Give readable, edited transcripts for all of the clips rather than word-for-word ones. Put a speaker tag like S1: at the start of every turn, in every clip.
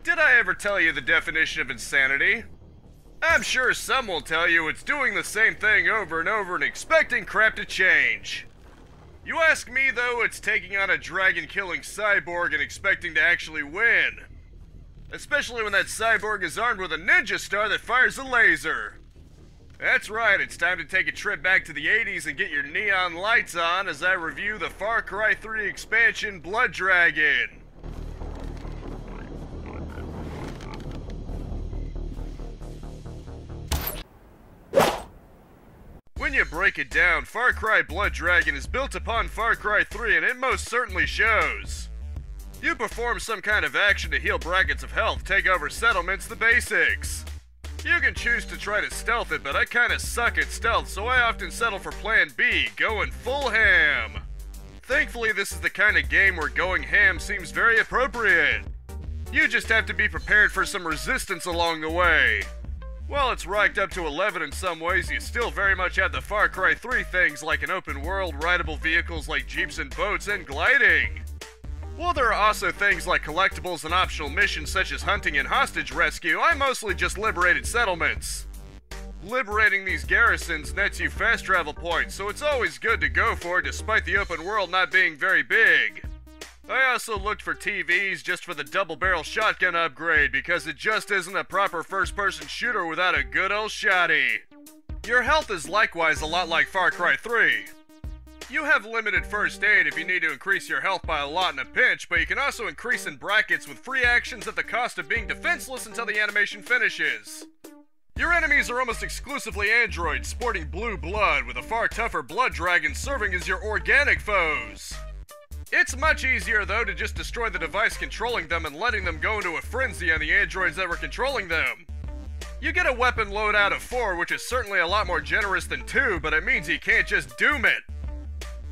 S1: Did I ever tell you the definition of insanity? I'm sure some will tell you it's doing the same thing over and over and expecting crap to change. You ask me, though, it's taking on a dragon-killing cyborg and expecting to actually win. Especially when that cyborg is armed with a ninja star that fires a laser. That's right, it's time to take a trip back to the 80s and get your neon lights on as I review the Far Cry 3 expansion, Blood Dragon. When you break it down, Far Cry Blood Dragon is built upon Far Cry 3 and it most certainly shows. You perform some kind of action to heal brackets of health, take over settlements, the basics. You can choose to try to stealth it, but I kinda suck at stealth, so I often settle for plan B, going full ham. Thankfully, this is the kind of game where going ham seems very appropriate. You just have to be prepared for some resistance along the way. While it's ranked up to 11 in some ways, you still very much have the Far Cry 3 things like an open world, rideable vehicles like jeeps and boats, and gliding. While there are also things like collectibles and optional missions such as hunting and hostage rescue, I mostly just liberated settlements. Liberating these garrisons nets you fast travel points, so it's always good to go for despite the open world not being very big. I also looked for TVs just for the double-barrel shotgun upgrade because it just isn't a proper first-person shooter without a good old shotty. Your health is likewise a lot like Far Cry 3. You have limited first aid if you need to increase your health by a lot in a pinch, but you can also increase in brackets with free actions at the cost of being defenseless until the animation finishes. Your enemies are almost exclusively androids sporting blue blood, with a far tougher blood dragon serving as your organic foes. It's much easier, though, to just destroy the device controlling them and letting them go into a frenzy on the androids that were controlling them. You get a weapon loadout of 4, which is certainly a lot more generous than 2, but it means you can't just doom it.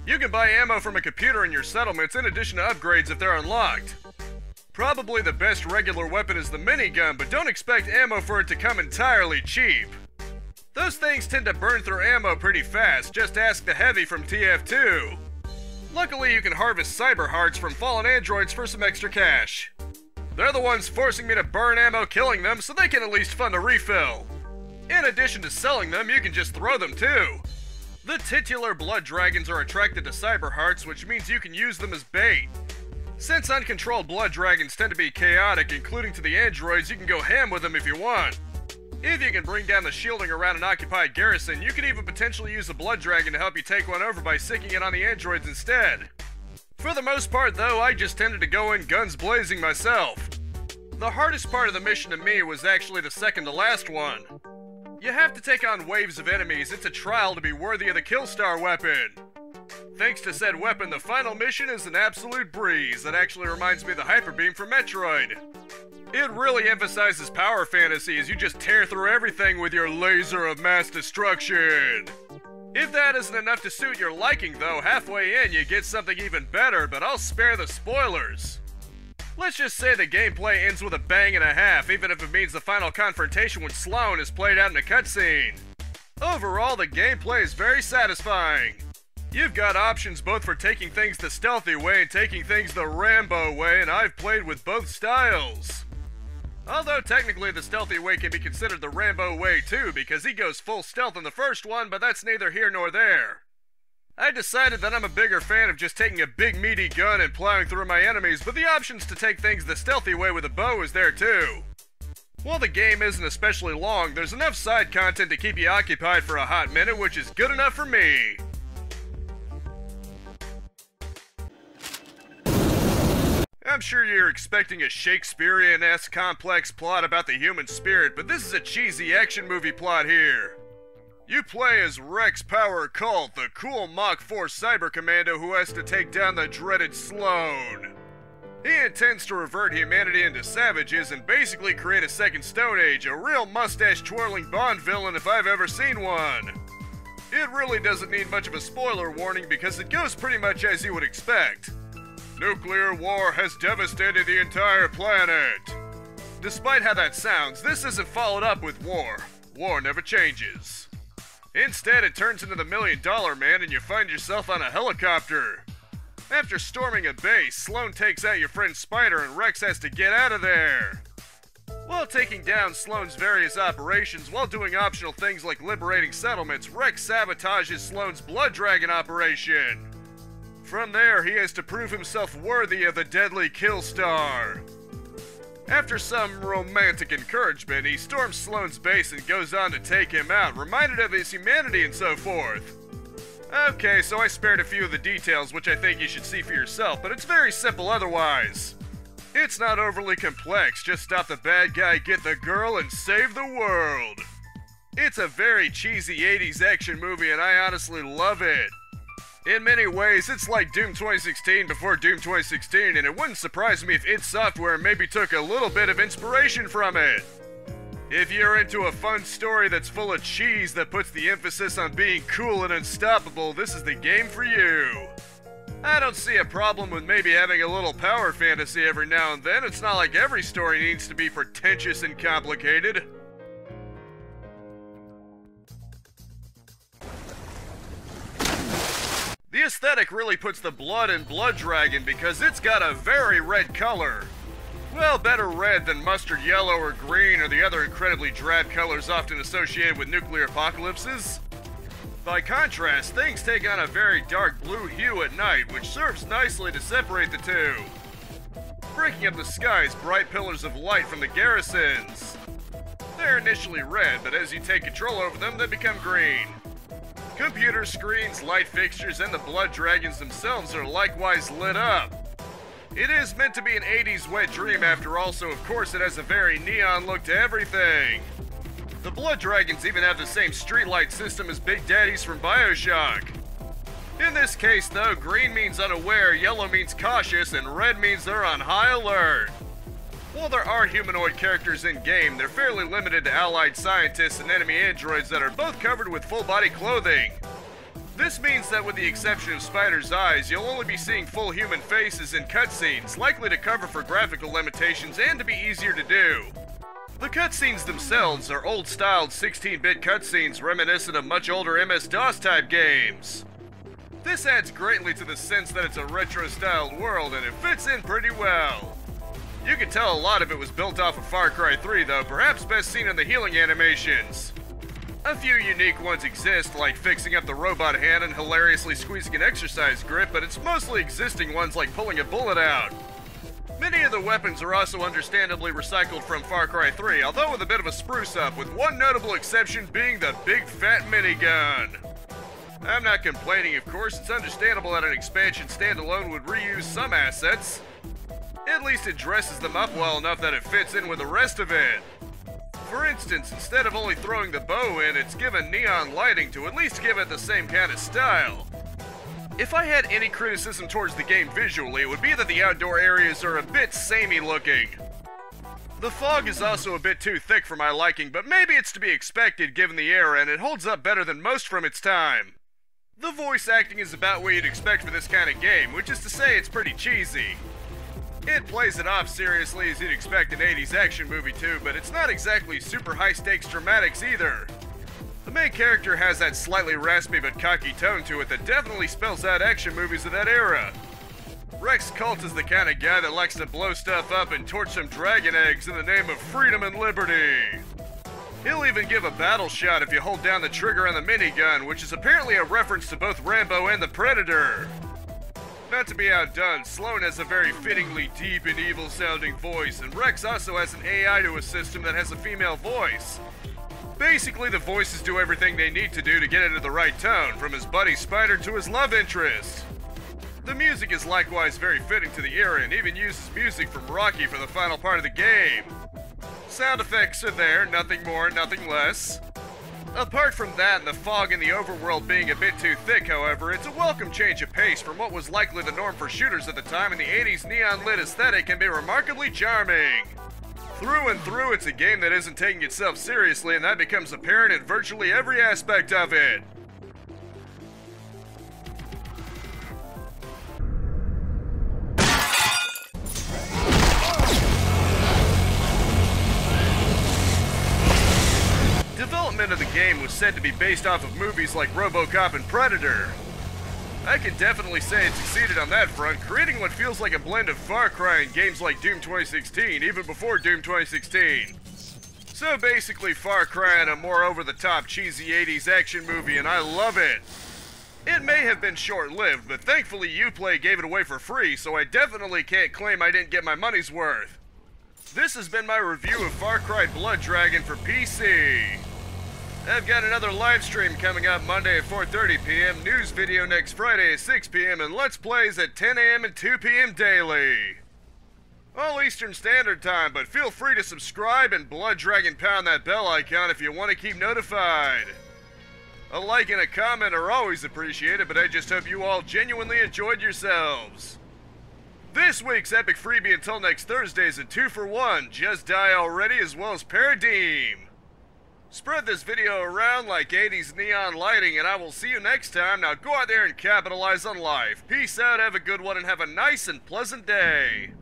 S1: You can buy ammo from a computer in your settlements in addition to upgrades if they're unlocked. Probably the best regular weapon is the minigun, but don't expect ammo for it to come entirely cheap. Those things tend to burn through ammo pretty fast, just ask the Heavy from TF2. Luckily, you can harvest cyber hearts from fallen androids for some extra cash. They're the ones forcing me to burn ammo killing them so they can at least fund a refill. In addition to selling them, you can just throw them too. The titular blood dragons are attracted to cyber hearts, which means you can use them as bait. Since uncontrolled blood dragons tend to be chaotic, including to the androids, you can go ham with them if you want. If you can bring down the shielding around an occupied garrison, you could even potentially use a blood dragon to help you take one over by sicking it on the androids instead. For the most part, though, I just tended to go in guns blazing myself. The hardest part of the mission to me was actually the second to last one. You have to take on waves of enemies. It's a trial to be worthy of the Killstar weapon. Thanks to said weapon, the final mission is an absolute breeze that actually reminds me of the Hyper Beam from Metroid. It really emphasizes power fantasy as you just tear through everything with your laser of mass destruction. If that isn't enough to suit your liking, though, halfway in you get something even better, but I'll spare the spoilers. Let's just say the gameplay ends with a bang and a half, even if it means the final confrontation with Sloan is played out in a cutscene. Overall, the gameplay is very satisfying. You've got options both for taking things the stealthy way and taking things the Rambo way, and I've played with both styles. Although technically the stealthy way can be considered the Rambo way too, because he goes full stealth in the first one, but that's neither here nor there. I decided that I'm a bigger fan of just taking a big meaty gun and plowing through my enemies, but the options to take things the stealthy way with a bow is there too. While the game isn't especially long, there's enough side content to keep you occupied for a hot minute, which is good enough for me. I'm sure you're expecting a Shakespearean-esque complex plot about the human spirit, but this is a cheesy action movie plot here. You play as Rex Power Cult, the cool Mach 4 cyber commando who has to take down the dreaded Sloan. He intends to revert humanity into savages and basically create a second Stone Age, a real mustache-twirling Bond villain if I've ever seen one. It really doesn't need much of a spoiler warning because it goes pretty much as you would expect. Nuclear war has devastated the entire planet. Despite how that sounds, this isn't followed up with war. War never changes. Instead, it turns into the $1 Million Man and you find yourself on a helicopter. After storming a base, Sloan takes out your friend Spider and Rex has to get out of there. While taking down Sloane's various operations while doing optional things like liberating settlements, Rex sabotages Sloane's Blood Dragon operation. From there, he has to prove himself worthy of the deadly Killstar. After some romantic encouragement, he storms Sloane's base and goes on to take him out, reminded of his humanity and so forth. Okay, so I spared a few of the details, which I think you should see for yourself, but it's very simple otherwise. It's not overly complex, just stop the bad guy, get the girl, and save the world. It's a very cheesy 80s action movie, and I honestly love it. In many ways, it's like Doom 2016 before Doom 2016, and it wouldn't surprise me if id Software maybe took a little bit of inspiration from it. If you're into a fun story that's full of cheese that puts the emphasis on being cool and unstoppable, this is the game for you. I don't see a problem with maybe having a little power fantasy every now and then. It's not like every story needs to be pretentious and complicated. The aesthetic really puts the blood in Blood Dragon because it's got a very red color. Well, better red than mustard yellow or green or the other incredibly drab colors often associated with nuclear apocalypses. By contrast, things take on a very dark blue hue at night, which serves nicely to separate the two. Breaking up the skies, bright pillars of light from the garrisons. They're initially red, but as you take control over them, they become green. Computer screens, light fixtures, and the Blood Dragons themselves are likewise lit up. It is meant to be an 80s wet dream after all, so of course it has a very neon look to everything. The Blood Dragons even have the same streetlight system as Big Daddies from BioShock. In this case though, green means unaware, yellow means cautious, and red means they're on high alert. While there are humanoid characters in-game, they're fairly limited to allied scientists and enemy androids that are both covered with full-body clothing. This means that with the exception of Spider's eyes, you'll only be seeing full human faces in cutscenes, likely to cover for graphical limitations and to be easier to do. The cutscenes themselves are old-styled 16-bit cutscenes reminiscent of much older MS-DOS type games. This adds greatly to the sense that it's a retro-styled world, and it fits in pretty well. You can tell a lot of it was built off of Far Cry 3 though, perhaps best seen in the healing animations. A few unique ones exist, like fixing up the robot hand and hilariously squeezing an exercise grip, but it's mostly existing ones like pulling a bullet out. Many of the weapons are also understandably recycled from Far Cry 3, although with a bit of a spruce up, with one notable exception being the big fat minigun. I'm not complaining, of course. It's understandable that an expansion standalone would reuse some assets. At least it dresses them up well enough that it fits in with the rest of it. For instance, instead of only throwing the bow in, it's given neon lighting to at least give it the same kind of style. If I had any criticism towards the game visually, it would be that the outdoor areas are a bit samey looking. The fog is also a bit too thick for my liking, but maybe it's to be expected given the era, and it holds up better than most from its time. The voice acting is about what you'd expect for this kind of game, which is to say it's pretty cheesy. It plays it off seriously as you'd expect an 80s action movie to, but it's not exactly super high-stakes dramatics either. The main character has that slightly raspy but cocky tone to it that definitely spells out action movies of that era. Rex Colt is the kind of guy that likes to blow stuff up and torch some dragon eggs in the name of freedom and liberty. He'll even give a battle shot if you hold down the trigger on the minigun, which is apparently a reference to both Rambo and the Predator. Not to be outdone, Sloane has a very fittingly deep and evil-sounding voice, and Rex also has an AI to assist him that has a female voice. Basically, the voices do everything they need to do to get into the right tone, from his buddy Spider to his love interest. The music is likewise very fitting to the era and even uses music from Rocky for the final part of the game. Sound effects are there, nothing more, nothing less. Apart from that and the fog in the overworld being a bit too thick, however, it's a welcome change of pace from what was likely the norm for shooters at the time, and the 80s neon-lit aesthetic can be remarkably charming. Through and through, it's a game that isn't taking itself seriously, and that becomes apparent in virtually every aspect of it. Development of the game was said to be based off of movies like RoboCop and Predator. I can definitely say it succeeded on that front, creating what feels like a blend of Far Cry and games like Doom 2016, even before Doom 2016. So basically Far Cry in a more over-the-top cheesy 80s action movie, and I love it. It may have been short-lived, but thankfully Uplay gave it away for free, so I definitely can't claim I didn't get my money's worth. This has been my review of Far Cry Blood Dragon for PC. I've got another live stream coming up Monday at 4:30 p.m., news video next Friday at 6 p.m., and Let's Plays at 10 a.m. and 2 p.m. daily. All Eastern Standard Time, but feel free to subscribe and Blood Dragon pound that bell icon if you want to keep notified. A like and a comment are always appreciated, but I just hope you all genuinely enjoyed yourselves. This week's epic freebie until next Thursday is a 2-for-1, Just Die Already, as well as Paradigm. Spread this video around like 80s neon lighting, and I will see you next time. Now go out there and capitalize on life. Peace out, have a good one, and have a nice and pleasant day.